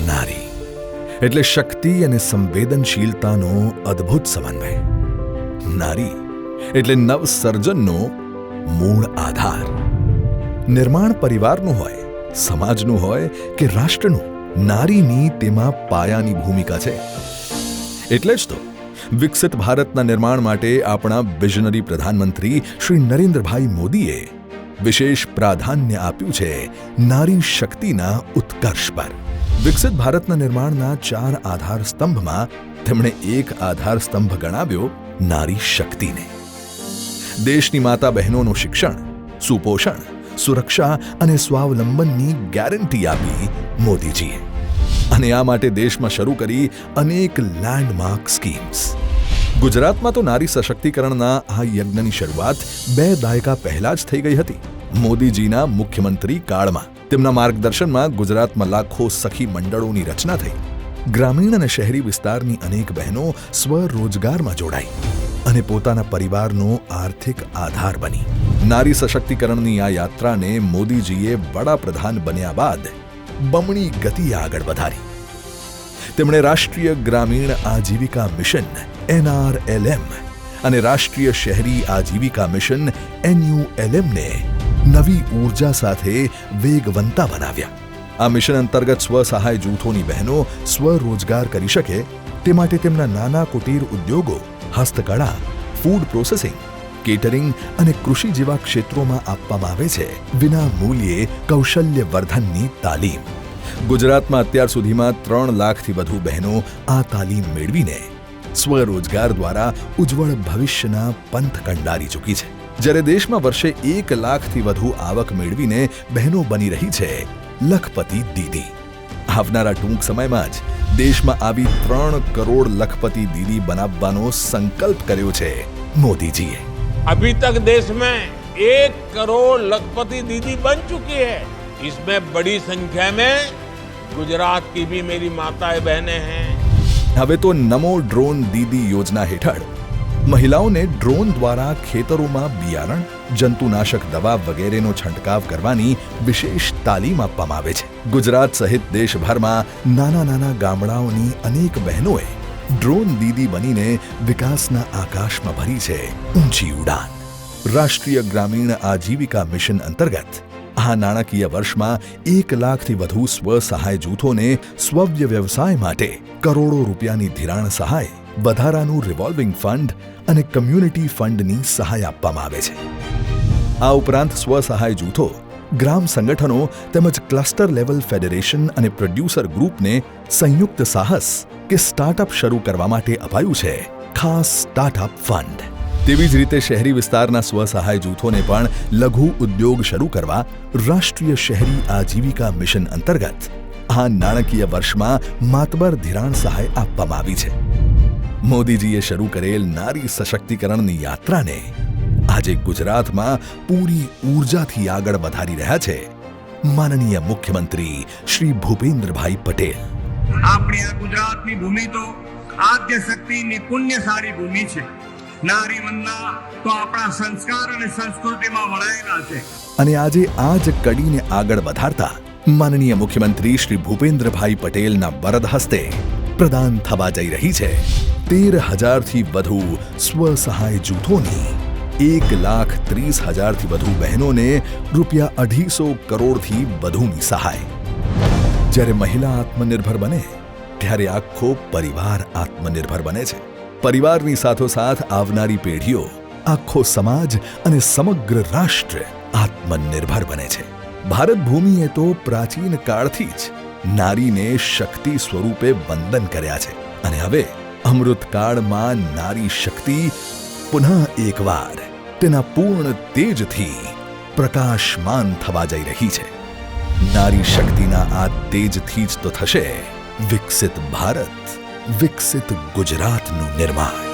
નારી એટલે શક્તિ અને સંવેદનશીલતાનો અદ્ભુત સમન્વય. નારી એટલે નવસર્જનનો મૂળ આધાર. નિર્માણ પરિવારનું હોય, સમાજનું હોય કે રાષ્ટ્રનું, નારીની તેમાં પાયાની ભૂમિકા છે. એટલે જ તો વિકસિત ભારતના નિર્માણ માટે આપણા વિઝનરી પ્રધાનમંત્રી શ્રી નરેન્દ્રભાઈ મોદીએ વિશેષ પ્રાધાન્ય આપ્યું છે નારી શક્તિના ઉત્કર્ષ પર. વિકસિત ભારતના નિર્માણના 4 આધાર સ્તંભમાં તેમણે એક આધાર સ્તંભ ગણાવ્યો નારી શક્તિને. દેશની માતા બહેનોનું શિક્ષણ, સુપોષણ, સુરક્ષા અને સ્વાવલંબનની ગેરંટી આપી મોદીજીએ. અને આ માટે દેશમાં શરૂ કરી અનેક લેન્ડમાર્ક સ્કીમ્સ. ગુજરાતમાં તો નારી સશક્તિકરણના આ યજ્ઞની શરૂઆત 2 દાયકા પહેલા જ થઈ ગઈ હતી. મોદીજીના મુખ્યમંત્રી કાળમાં તેમના માર્ગદર્શનમાં ગુજરાતમાં લાખો સખી મંડળોની રચના થઈ. ગ્રામીણ અને શહેરી વિસ્તારની અનેક બહેનો સ્વરોજગારમાં જોડાઈ અને પોતાના પરિવારનો આર્થિક આધાર બની. નારી સશક્તિકરણની આ યાત્રાને મોદીજીએ વડાપ્રધાન બન્યા બાદ બમણી ગતિએ આગળ વધારી. તેમણે રાષ્ટ્રીય ગ્રામીણ આજીવિકા મિશન NRLM અને રાષ્ટ્રીય શહેરી આજીવિકા મિશન NULM ને નવી ઊર્જા સાથે વેગવંતા બનાવ્યા. આ મિશન અંતર્ગત સ્વસહાય જૂથોની બહેનો સ્વરોજગાર કરી શકે તે માટે તેમના નાના કુટીર ઉદ્યોગો, હસ્તકળા, ફૂડ પ્રોસેસિંગ, કેટરિંગ અને કૃષિ જેવા ક્ષેત્રોમાં આપવામાં આવે છે વિના મૂલ્યે કૌશલ્યવર્ધનની તાલીમ. ગુજરાતમાં અત્યાર સુધીમાં 3 લાખથી વધુ બહેનો આ તાલીમ મેળવીને સ્વરોજગાર દ્વારા ઉજ્જવળ ભવિષ્યના પંથ કંડારી ચૂકી છે. જ્યારે દેશમાં વર્ષે 1 લાખથી વધુ આવક મેળવીને બહેનો બની રહી છે લખપતિ દીદી. આવનારા ટૂંક સમયમાં જ દેશમાં આવી 3 કરોડ લખપતિ દીદી બનાવવાનો સંકલ્પ કર્યો છે મોદીજીએ. अभी तक देश में 1 करोड़ लखपति दीदी बन चुकी है. इसमें बड़ी संख्या में गुजरात की भी मेरी माताएं बहनें हैं. હવે તો નમો ડ્રોન દીદી યોજના હેઠળ મહિલાઓને ડ્રોન દ્વારા ખેતરોમાં બિયારણ, જંતુનાશક દવા વગેરેનો છંટકાવ કરવાની વિશેષ તાલીમ આપવામાં આવે છે. ગુજરાત સહિત દેશભરમાં નાના નાના ગામડાઓની અનેક બહેનોએ ડ્રોન દીદી બનીને વિકાસના આકાશમાં ભરી છે ઊંચી ઉડાન. રાષ્ટ્રીય ગ્રામીણ આજીવિકા મિશન અંતર્ગત આ નાણાકીય વર્ષમાં 1 લાખથી વધુ સ્વસહાય જૂથોને સ્વવ્ય વ્યવસાય માટે કરોડો રૂપિયાની ધિરાણ સહાય, વધારાનું રિવોલ્વિંગ ફંડ અને કમ્યુનિટી ફંડની સહાય આપવામાં આવે છે. આ ઉપરાંત સ્વસહાય જૂથો, ગ્રામ સંગઠનો તેમજ ક્લસ્ટર લેવલ ફેડરેશન અને પ્રોડ્યુસર ગ્રુપને સંયુક્ત સાહસ કે સ્ટાર્ટઅપ શરૂ કરવા માટે અપાયું છે ખાસ સ્ટાર્ટઅપ ફંડ. તેવી જ રીતે શહેરી વિસ્તારના સ્વસહાય જૂથોને પણ લઘુ ઉદ્યોગ શરૂ કરવા રાષ્ટ્રીય શહેરી આજીવિકા મિશન અંતર્ગત આ નાણાકીય વર્ષમાં માતબર ધિરાણ સહાય આપવામાં આવી છે. મોદીજીએ શરૂ કરેલ નારી સશક્તિકરણની યાત્રાને આજે ગુજરાતમાં પૂરી ઊર્જાથી આગળ વધારી રહ્યા છે માનનીય મુખ્યમંત્રી શ્રી ભૂપેન્દ્રભાઈ પટેલ. આપણી આ ગુજરાતની ભૂમિ તો આદ્ય શક્તિની પુણ્યશાળી ભૂમિ છે. નારી વંદના તો આપણા સંસ્કાર અને સંસ્કૃતિમાં વણાયેલા છે. અને આજે આ જ કડીને આગળ વધારતા માનનીય મુખ્યમંત્રી શ્રી ભૂપેન્દ્રભાઈ પટેલના વરદ હસ્તે પ્રદાન થવા જઈ રહી છે 13,000થી વધુ સ્વસહાય જૂથોની 1,30,000થી વધુ બહેનોને ₹250 કરોડથી વધુની સહાય. જ્યારે મહિલા આત્મનિર્ભર બને ત્યારે આખો પરિવાર આત્મનિર્ભર બને છે. પરિવારની સાથોસાથ આવનારી પેઢીઓ, આખો સમાજ અને સમગ્ર રાષ્ટ્ર આત્મનિર્ભર બને છે. ભારત ભૂમિએ તો પ્રાચીન કાળથી જ નારીને શક્તિ સ્વરૂપે વંદન કર્યા છે અને હવે અમૃતકાળમાં નારી શક્તિ પુનઃ એકવાર તેના પૂર્ણ તેજથી પ્રકાશમાન થવા જઈ રહી છે. નારી શક્તિના આ તેજથી જ તો થશે વિકસિત ભારત, વિકસિત ગુજરાતનું નિર્માણ.